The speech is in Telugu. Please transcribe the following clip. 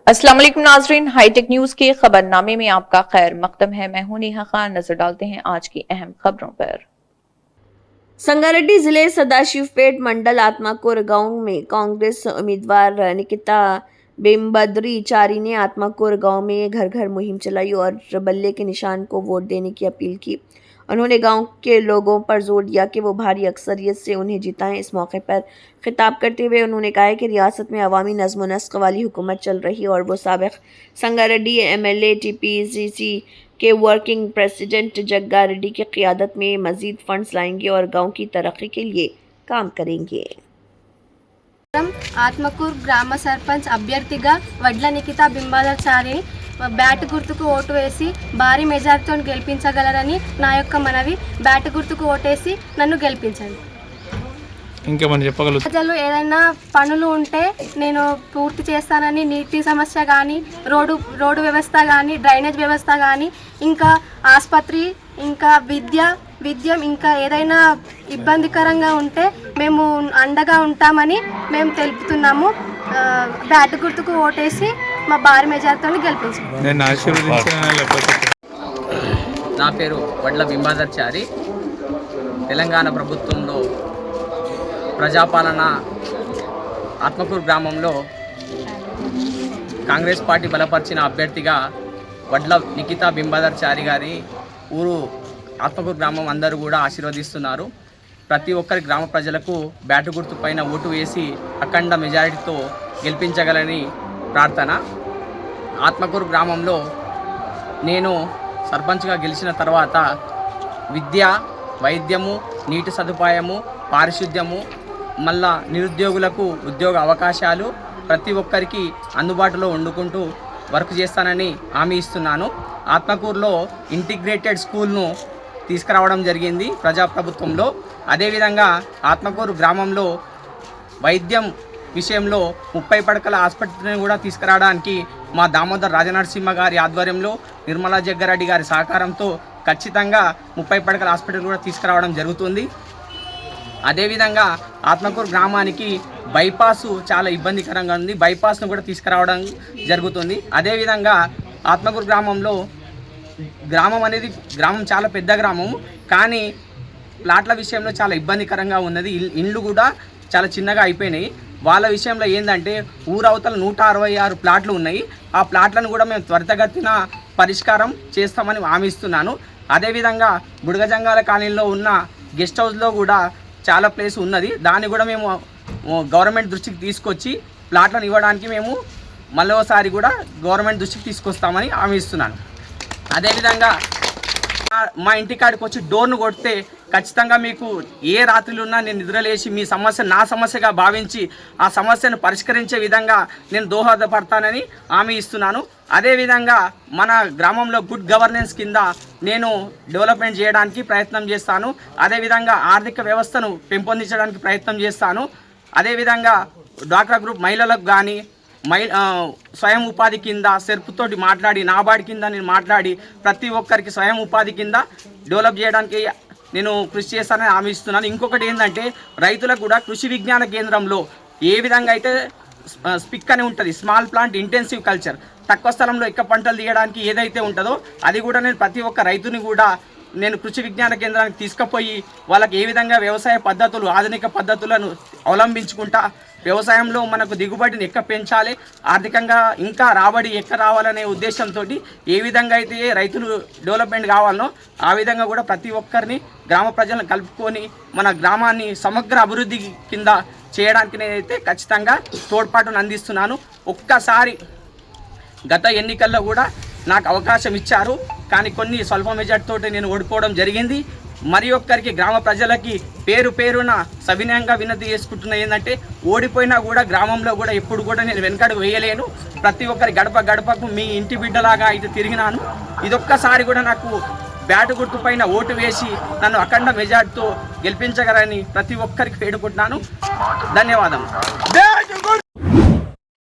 अस्सलाम वालेकुम नाजरीन, हाईटेक न्यूज के खबरनामे में आपका खैर मकदम है। मैं हूं नेहा खान। नजर डालते हैं आज की अहम खबरों पर। संगारेड्डी जिले सदाशिवपेट मंडल आत्माकुर गांव में कांग्रेस उम्मीदवार निकिता बेम्बद्री-चारी ने आत्माकुर गांव में घर घर मुहिम चलाई और बल्ले के निशान को वोट देने की अपील की। उन्होंने गांव के लोगों पर जोर दिया कि वो भारी अक्सरियत से उन्हें जिताएं। इस मौके पर खिताब करते हुए उन्होंने कहा कि रियासत में अवामी नज़्म नस्क वाली हुकूमत चल रही और वो साबिक़ संगारेड्डी एमएलए टीपीसीसी के वर्किंग प्रेसिडेंट जग्गा रेड्डी की क़ियादत में मज़ीद फंड्स लाएंगे और गांव की तरक्की के लिए काम करेंगे। ఆత్మకూరు గ్రామ సర్పంచ్ అభ్యర్థిగా వడ్ల నికితా బింబాదచారి బ్యాట్ గుర్తుకు ఓటు వేసి భారీ మెజారిటీతో గెలిపించగలరని నా యొక్క మనవి। బ్యాట్ గుర్తుకు ఓటేసి నన్ను గెలిపించండి। ఇంకేమని చెప్పగలుగుతా? ప్రజలు ఏదైనా పనులు ఉంటే నేను పూర్తి చేస్తానని, నీటి సమస్య కానీ, రోడ్డు వ్యవస్థ కానీ, డ్రైనేజ్ వ్యవస్థ కానీ, ఇంకా ఆసుపత్రి, ఇంకా విద్య ఇంకా ఏదైనా ఇబ్బందికరంగా ఉంటే మేము అండగా ఉంటామని మేము తెలుపుతున్నాము। బ్యాట్ గుర్తుకు ఓటేసి మా భారీ మెజారిటీతో గెలిపించండి। నా పేరు వడ్ల బింబాదచారి। తెలంగాణ ప్రభుత్వంలో ప్రజాపాలన ఆత్మకూరు గ్రామంలో కాంగ్రెస్ పార్టీ బలపరిచిన అభ్యర్థిగా వడ్ల నికితా బింబాదచారి గారి ఊరు ఆత్మకూరు గ్రామం అందరూ కూడా ఆశీర్వదిస్తున్నారు। ప్రతి ఒక్కరి గ్రామ ప్రజలకు బ్యాటు గుర్తు పైన ఓటు వేసి అఖండ మెజారిటీతో గెలిపించగలని ప్రార్థన। ఆత్మకూరు గ్రామంలో నేను సర్పంచ్గా గెలిచిన తర్వాత విద్య, వైద్యము, నీటి సదుపాయము, పారిశుద్ధ్యము, మళ్ళా నిరుద్యోగులకు ఉద్యోగ అవకాశాలు ప్రతి ఒక్కరికి అందుబాటులో వండుకుంటూ వర్క్ చేస్తానని హామీ ఇస్తున్నాను। ఆత్మకూరులో ఇంటిగ్రేటెడ్ స్కూల్ను తీసుకురావడం జరిగింది ప్రజాప్రభుత్వంలో। అదేవిధంగా ఆత్మకూరు గ్రామంలో వైద్యం విషయంలో 30 పడకల ఆసుపత్రిని కూడా తీసుకురావడానికి మా దామోదర్ రాజనరసింహ గారి ఆధ్వర్యంలో, నిర్మలా జగ్గారెడ్డి గారి సహకారంతో ఖచ్చితంగా 30 పడకల హాస్పిటల్ కూడా తీసుకురావడం జరుగుతుంది। అదేవిధంగా ఆత్మకూరు గ్రామానికి బైపాసు చాలా ఇబ్బందికరంగా ఉంది, బైపాస్ను కూడా తీసుకురావడం జరుగుతుంది। అదేవిధంగా ఆత్మకూరు గ్రామం చాలా పెద్ద గ్రామం, కానీ ప్లాట్ల విషయంలో చాలా ఇబ్బందికరంగా ఉన్నది। ఇండ్లు కూడా చాలా చిన్నగా అయిపోయినాయి। వాళ్ళ విషయంలో ఏంటంటే ఊరవతల 166 ప్లాట్లు ఉన్నాయి। ఆ ప్లాట్లను కూడా మేము త్వరితగతిన పరిష్కారం చేస్తామని హామీ ఇస్తున్నాను। అదేవిధంగా బుడగజంగాల కాలనీలో ఉన్న గెస్ట్ హౌస్లో కూడా చాలా ప్లేస్ ఉన్నది, దాన్ని కూడా మేము గవర్నమెంట్ దృష్టికి తీసుకొచ్చి ప్లాట్లను ఇవ్వడానికి మేము మరోసారి కూడా గవర్నమెంట్ దృష్టికి తీసుకొస్తామని హామీ ఇస్తున్నాను। అదేవిధంగా మా ఇంటికాడికి వచ్చి డోర్ను కొడితే ఖచ్చితంగా మీకు ఏ రాత్రులు ఉన్నా నేను నిద్రలేసి మీ సమస్య నా సమస్యగా భావించి ఆ సమస్యను పరిష్కరించే విధంగా నేను దోహదపడతానని హామీ ఇస్తున్నాను। అదేవిధంగా మన గ్రామంలో గుడ్ గవర్నెన్స్ కింద నేను డెవలప్మెంట్ చేయడానికి ప్రయత్నం చేస్తాను। అదేవిధంగా ఆర్థిక వ్యవస్థను పెంపొందించడానికి ప్రయత్నం చేస్తాను। అదేవిధంగా డ్వాక్రా గ్రూప్ మహిళలకు కానీ స్వయం ఉపాధి కింద సెర్పుతోటి మాట్లాడి, నాబార్డు కింద నేను మాట్లాడి ప్రతి ఒక్కరికి స్వయం ఉపాధి కింద డెవలప్ చేయడానికి నేను కృషి చేస్తానని హామీ ఇస్తున్నాను। ఇంకొకటి ఏంటంటే రైతులకు కూడా కృషి విజ్ఞాన కేంద్రంలో ఏ విధంగా అయితే స్పిక్ అని ఉంటుంది, స్మాల్ ప్లాంట్ ఇంటెన్సివ్ కల్చర్, తక్కువ స్థలంలో ఎక్కువ పంటలు తీయడానికి ఏదైతే ఉంటుందో అది కూడా నేను ప్రతి ఒక్క రైతుని కూడా నేను కృషి విజ్ఞాన కేంద్రానికి తీసుకుపోయి వాళ్ళకి ఏ విధంగా వ్యవసాయ పద్ధతులు, ఆధునిక పద్ధతులను అవలంబించుకుంటా వ్యవసాయంలో మనకు దిగుబడిని ఎక్క పెంచాలి, ఆర్థికంగా ఇంకా రాబడి ఎక్క రావాలనే ఉద్దేశంతో ఏ విధంగా అయితే రైతులు డెవలప్మెంట్ కావాలనో ఆ విధంగా కూడా ప్రతి ఒక్కరిని గ్రామ ప్రజలను కలుపుకొని మన గ్రామాన్ని సమగ్ర అభివృద్ధి కింద చేయడానికి నేనైతే ఖచ్చితంగా తోడ్పాటును అందిస్తున్నాను। ఒక్కసారి గత ఎన్నికల్లో కూడా నాకు అవకాశం ఇచ్చారు, కానీ కొన్ని స్వల్ప మెజార్టీతో నేను ఓడిపోవడం జరిగింది। మరి ఒక్కరికి గ్రామ ప్రజలకి పేరున సవినయంగా వినతి చేసుకుంటున్నా ఏంటంటే ఓడిపోయినా కూడా గ్రామంలో కూడా ఎప్పుడు కూడా నేను వెనకడుగు వేయలేను। ప్రతి ఒక్కరి గడపకు మీ ఇంటి బిడ్డలాగా అయితే తిరిగినాను। ఇదొక్కసారి కూడా నాకు బ్యాటు గుర్తు పైన ఓటు వేసి నన్ను అఖండ మెజార్టీతో గెలిపించగలని ప్రతి ఒక్కరికి వేడుకుంటున్నాను। ధన్యవాదం।